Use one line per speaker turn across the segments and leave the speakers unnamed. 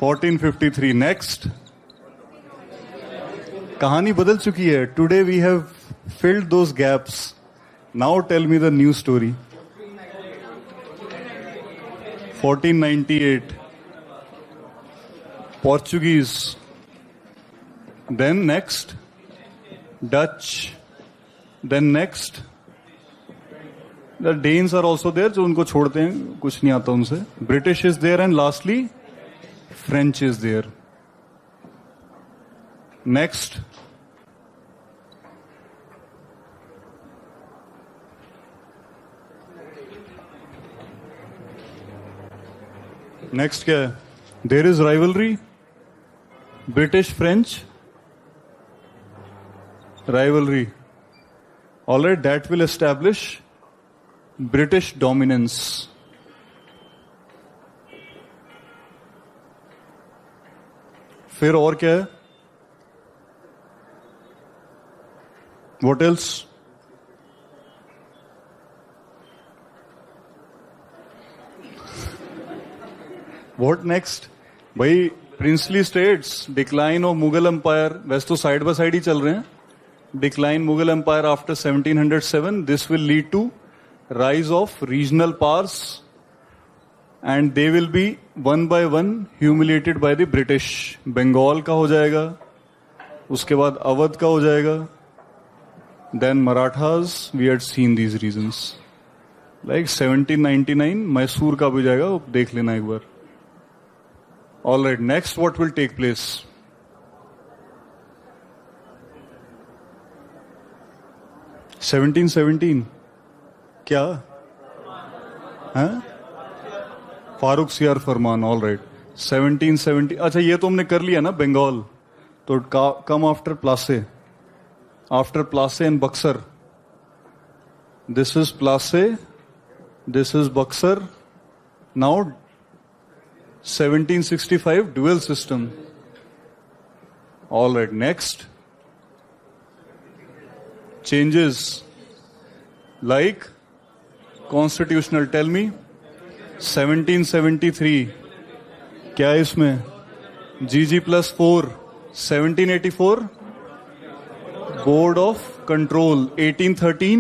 1453 next. कहानी बदल चुकी है. Today we have filled those gaps. Now tell me the new story. 1498 Portuguese. Then next Dutch. Then next the Danes are also there, जो उनको छोड़ते हैं, कुछ नहीं आता उनसे. British is there and lastly French is there. Next next क्या है? There is rivalry. British French rivalry. Alright, that will establish British dominance. फिर और क्या है? What else? What next? भाई princely states, decline of Mughal empire. वैसे तो side by side ही चल रहे हैं. Decline Mughal empire after 1707. This will lead to rise of regional powers and they will be one by one humiliated by the British. Bengal का हो जाएगा, उसके बाद अवध का हो जाएगा, then Marathas. We had seen these regions. Like 1799 Mysore का भी हो जाएगा, देख लेना एक बार. All right, next what will take place? 1717 क्या? हैं? फारूक सियार फरमान. All right. 1770. अच्छा, ये तो हमने कर लिया ना बंगाल. तो come after Plassey. After Plassey and Buxar. This is Plassey, this is Buxar. Now 1765 dual system. All right, next changes like constitutional. Tell me. 1773 क्या है इसमें? GG+4. 1784 Board of Control. 1813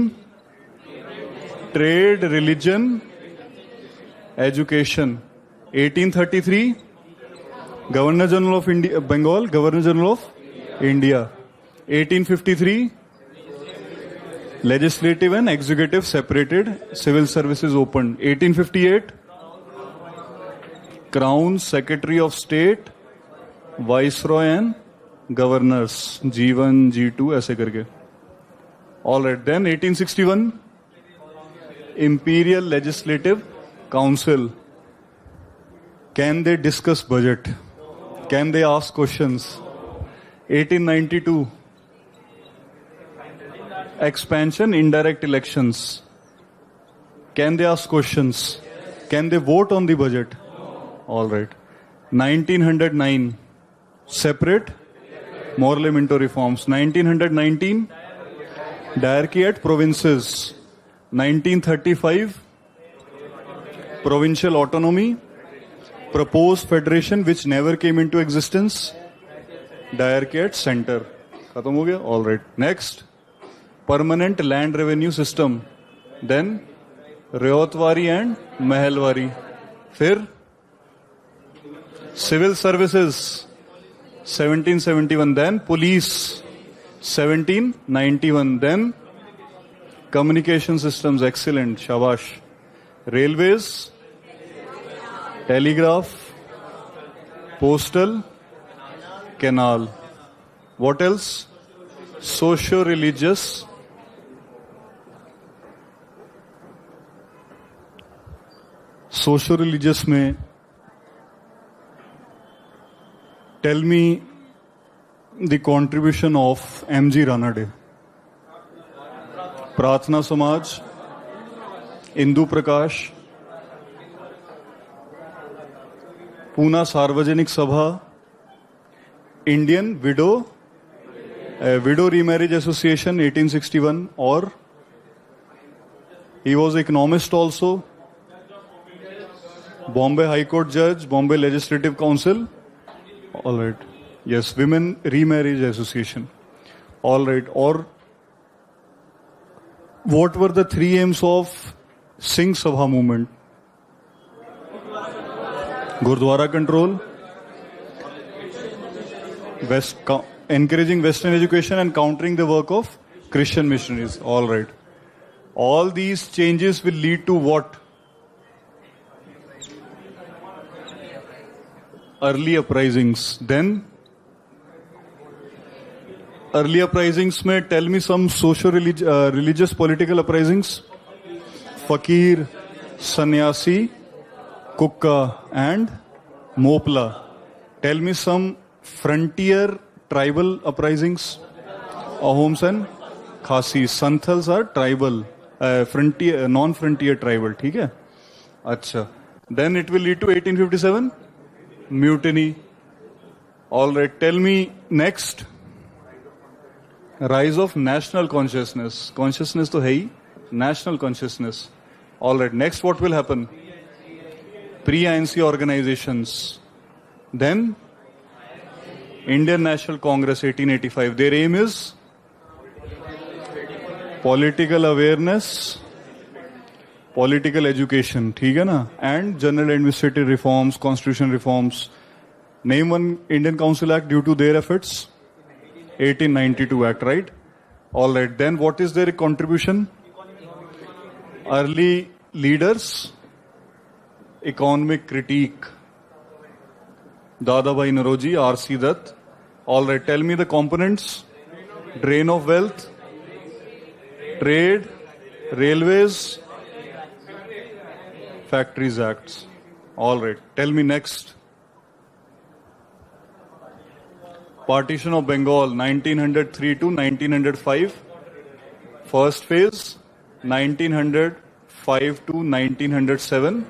Trade, Religion, Education. 1833 Governor General of India, Bengal, Governor General of India. 1853 Legislative and Executive separated, civil services opened. 1858 Crown, Secretary of State, Viceroy and Governors. G1, G2 ऐसे करके. All right, then 1861 Imperial Legislative Council. Can they discuss budget? Can they ask questions? 1892 Expansion, indirect elections. Can they ask questions? Can they vote on the budget? All right. 1909 Separate Morley-Minto reforms. 1919 Diarchy at provinces. 1935 Provincial autonomy. Proposed federation which never came into existence. Diarchy at center. खत्म हो गया. All right. Next, permanent land revenue system. Then Rayotwari and Mahalwari. फिर civil services 1771. Then police 1791. Then communication systems. Excellent. Shabash. Railways, telegraph, postal, canal. What else? Socio-religious. Socio-religious में tell me the contribution of M.G. Ranade. प्रार्थना समाज, इंदु प्रकाश, पूना सार्वजनिक सभा, Indian window remarriage association 1861. और he was economist also. Bombay high court जज, Bombay legislative council All right. Yes, Women Remarriage Association. All right. Or what were the three aims of Singh Sabha movement? Gurdwara control, encouraging Western education and countering the work of Christian missionaries. All right. All these changes will lead to what? Early uprisings. Then early uprisings में tell me some religious political uprisings. Fakir, Sannyasi, Kukka and Mopla. Tell me some frontier tribal uprisings. Ahoms and Khasis. Santhals are tribal, frontier, non-frontier tribal. ठीक है? अच्छा. Then it will lead to 1857 mutiny. All right. Tell me next. Rise of national consciousness. Consciousness तो है ही. National consciousness. All right. Next, what will happen? Pre-INC organizations. Then Indian National Congress 1885. Their aim is political awareness, political education. ठीक है ना? And general administrative reforms, constitution reforms. Name one Indian Council Act due to their efforts. 1892 Act, right? All right. Then what is their contribution? Early leaders, economic critique. Dadabhai Naroji, R.C. Dutt. All right. Tell me the components. Drain of wealth, trade, railways, Factories Acts. All right. Tell me next. Partition of Bengal, 1903 to 1905. First phase, 1905 to 1907.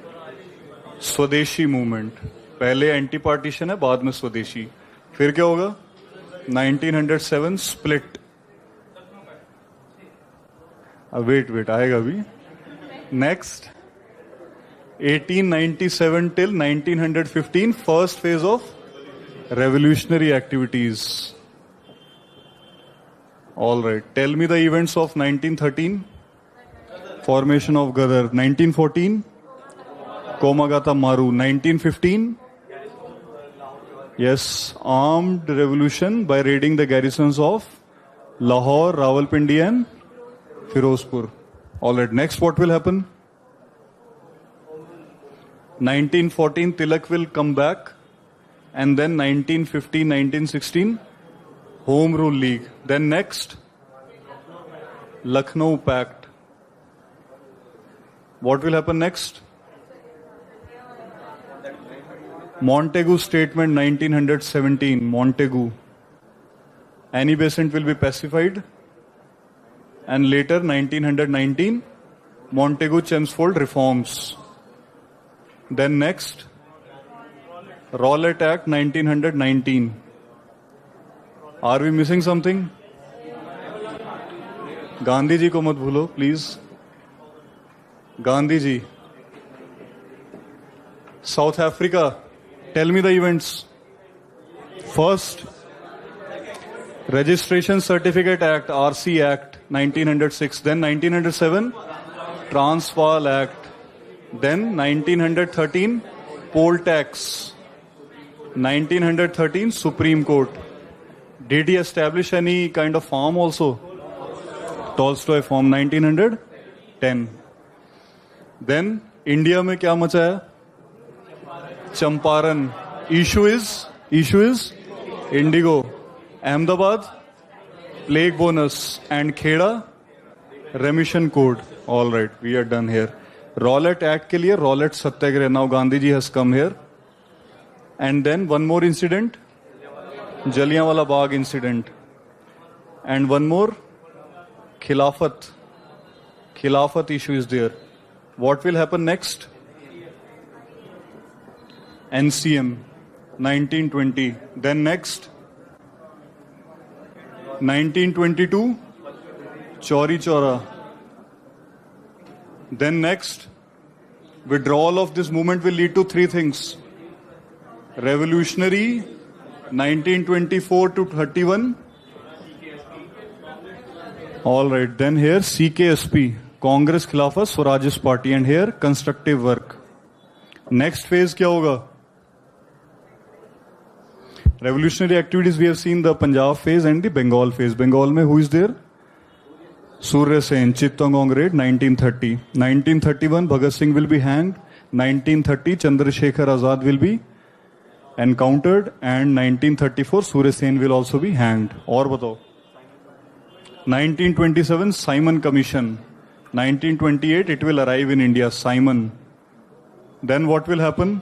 स्वदेशी movement. पहले anti partition है, बाद में स्वदेशी. फिर क्या होगा? 1907 split. Wait आएगा अभी. Next 1897 till 1915 first phase of revolutionary activities. All right. Tell me the events of 1913. Formation of Gadar. 1914. Komagata Maru. 1915. Yes, armed revolution by raiding the garrisons of Lahore, Rawalpindi and Firozpur. All right. Next, what will happen? 1914, Tilak will come back. And then 1915, 1916, Home Rule League. Then next, Lucknow Pact. What will happen next? Montagu Statement, 1917, Montagu. Annie Besant will be pacified. And later, 1919, Montagu Chelmsford reforms. Then next, Rowlatt Act 1919. Are we missing something? Gandhi ji को मत भूलो, please. Gandhi ji. South Africa. Tell me the events. First, Registration Certificate Act, RC Act, 1906. Then 1907, Transvaal Act. Then 1913, Poll Tax. 1913, Supreme Court. Did he establish any kind of farm also? Tolstoy farm, 1910. Then India में क्या मचाया? Champaran. Issue is Indigo. Ahmedabad, plague bonus. And Kheda, remission code. All right, we are done here. Rowlatt Act के लिए Rowlatt Satyagraha. Now Gandhi ji has come here. And then one more incident, Jallianwala Bagh incident. And one more, Khilafat. Khilafat issue is there. What will happen next? NCM, 1920. Then next, 1922, Chauri Chaura. Then next, withdrawal of this movement will lead to three things. Revolutionary, 1924 to 31. All right, then here CKSP, Congress Khilafat Swarajist Party, and here constructive work. Next phase क्या होगा? Revolutionary activities, we have seen the Punjab phase and the Bengal phase. Bengal mein who is there? Surya Sen, Chittagong raid, 1930. 1931, Bhagat Singh will be hanged. 1930, Chandrasekhar Azad will be encountered. And 1934, Surya Sen will also be hanged. और बताओ. 1927, Simon Commission. 1928, it will arrive in India, Simon. Then what will happen?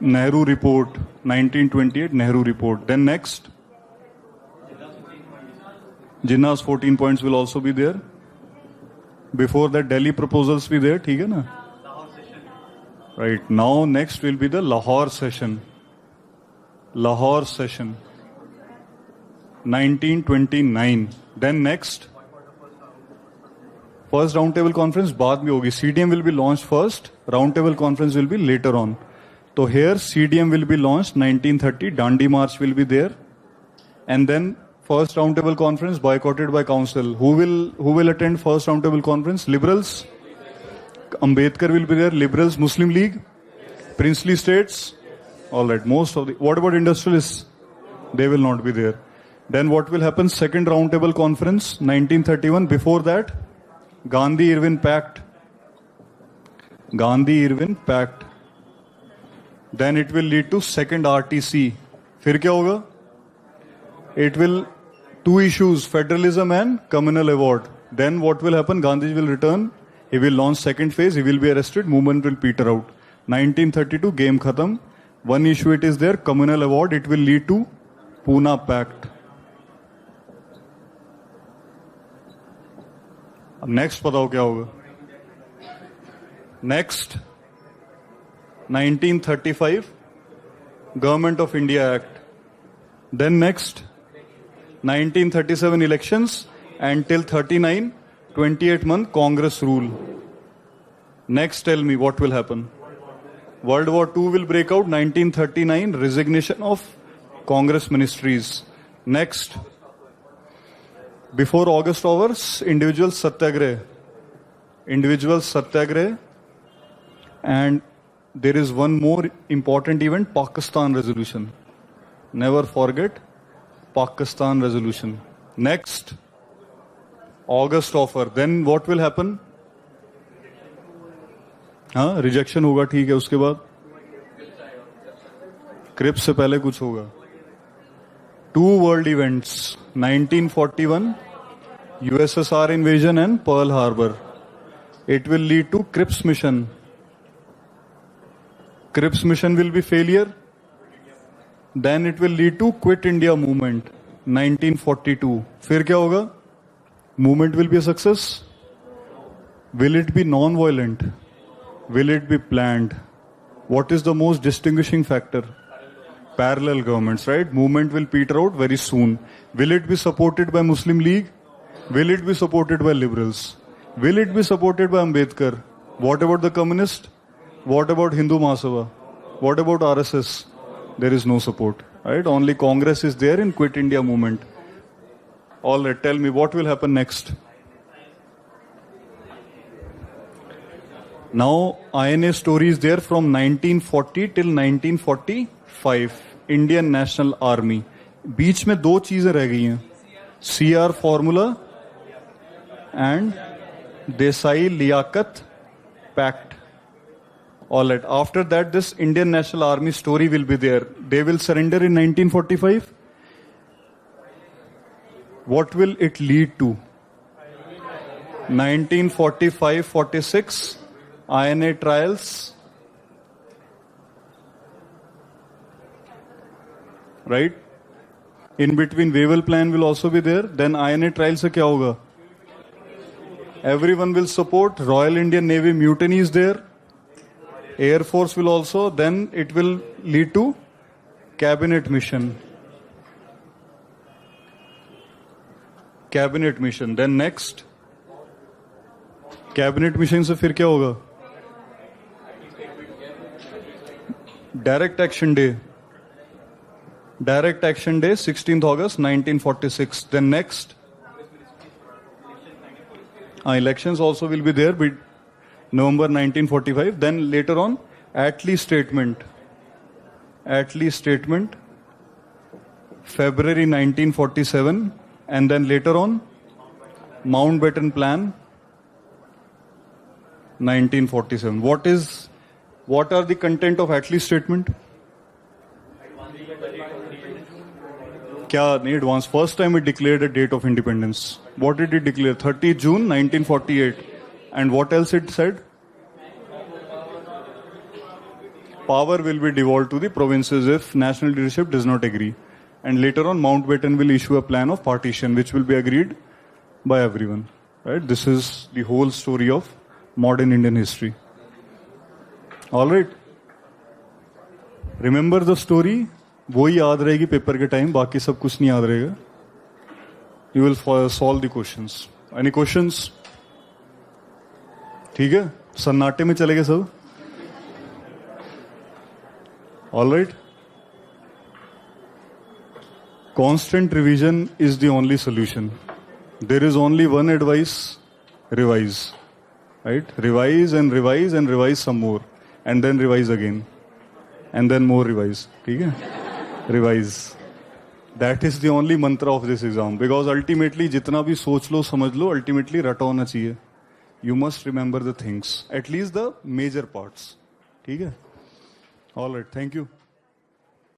Nehru Report. 1928, Nehru Report. Then next, Jinnah's 14 points will also be there. Before that, Delhi proposals be there, ठीक है ना? Right, now next will be the Lahore session. Lahore session. 1929. Then next, first round table conference बाद में होगी. CDM will be launched first. Round table conference will be later on. So here CDM will be launched 1930. Dandi March will be there, and then first round table conference boycotted by council. Who will attend first round table conference? Liberals. Ambedkar will be there. Liberals, Muslim League, princely states. All right. Most of the. What about industrialists? They will not be there. Then what will happen? Second round table conference 1931. Before that, Gandhi-Irwin Pact. Gandhi-Irwin Pact. Then it will lead to second RTC. फिर क्या होगा? It will two issues, federalism and communal award. Then what will happen? Gandhi will return. He will launch second phase. He will be arrested. Movement will peter out. 1932 game khatam. One issue it is there, communal award. It will lead to Pune Pact. अब next बताओ क्या होगा? Next 1935 Government of India Act. Then next 1937 elections and till 39 28 month Congress rule. Next tell me what will happen. World War II will break out. 1939 resignation of Congress ministries. Next, before August hours, individual satyagrah. And there is one more important event, Pakistan resolution. Never forget Pakistan resolution. Next, August offer. Then what will happen? हाँ, rejection होगा, ठीक है. उसके बाद Cripps से पहले कुछ होगा. Two world events, 1941 USSR invasion and Pearl Harbor. It will lead to Cripps mission. Cripps mission will be failure. Then it will lead to Quit India movement, 1942. फिर क्या होगा? Movement will be a success. Will it be non-violent? Will it be planned? What is the most distinguishing factor? Parallel governments, right? Movement will peter out very soon. Will it be supported by Muslim League? Will it be supported by liberals? Will it be supported by Ambedkar? What about the communist? What about Hindu Mahasabha? What about RSS? There is no support, right? Only Congress is there in Quit India movement. All right, tell me what will happen next. Now, INA story is there from 1940 till 1945. Indian National Army. बीच में दो चीजें रह गई हैं, CR formula and Desai Liaquat Pact. All right. After that, this Indian National Army story will be there. They will surrender in 1945. What will it lead to? 1945-46 INA trials. Right? In between, Wavell plan will also be there. Then INA trial से क्या होगा? Everyone will support. Royal Indian Navy mutiny is there. Air Force will also. Then it will lead to cabinet mission. Cabinet mission. Then next, cabinet mission से फिर क्या होगा? Direct Action Day. Direct action day 16th August 1946. Then next, elections also will be there with November 1945. Then later on, Attlee Statement. Attlee Statement, February 1947. And then later on, Mountbatten Plan, 1947. What are the content of Attlee Statement? Kya nahi advance? First time it declared a date of independence. What did it declare? 30 June 1948. And what else it said? Power will be devolved to the provinces if national leadership does not agree. And later on, Mountbatten will issue a plan of partition, which will be agreed by everyone. Right? This is the whole story of modern Indian history. All right. Remember the story. वो ही याद रहेगी paper के time, बाकी सब कुछ नहीं याद रहेगा. You will solve the questions. Any questions? ठीक है, सन्नाटे में चले गए सब. All right. Constant revision is the only solution. There is only one advice: revise. Right? Revise and revise and revise some more, and then revise again, and then more revise. ठीक है? Revise. That is the only mantra of this exam. Because ultimately, जितना भी सोच लो, समझ लो, ultimately रटा होना चाहिए. You must remember the things, at least the major parts. ठीक है? All right. Thank you.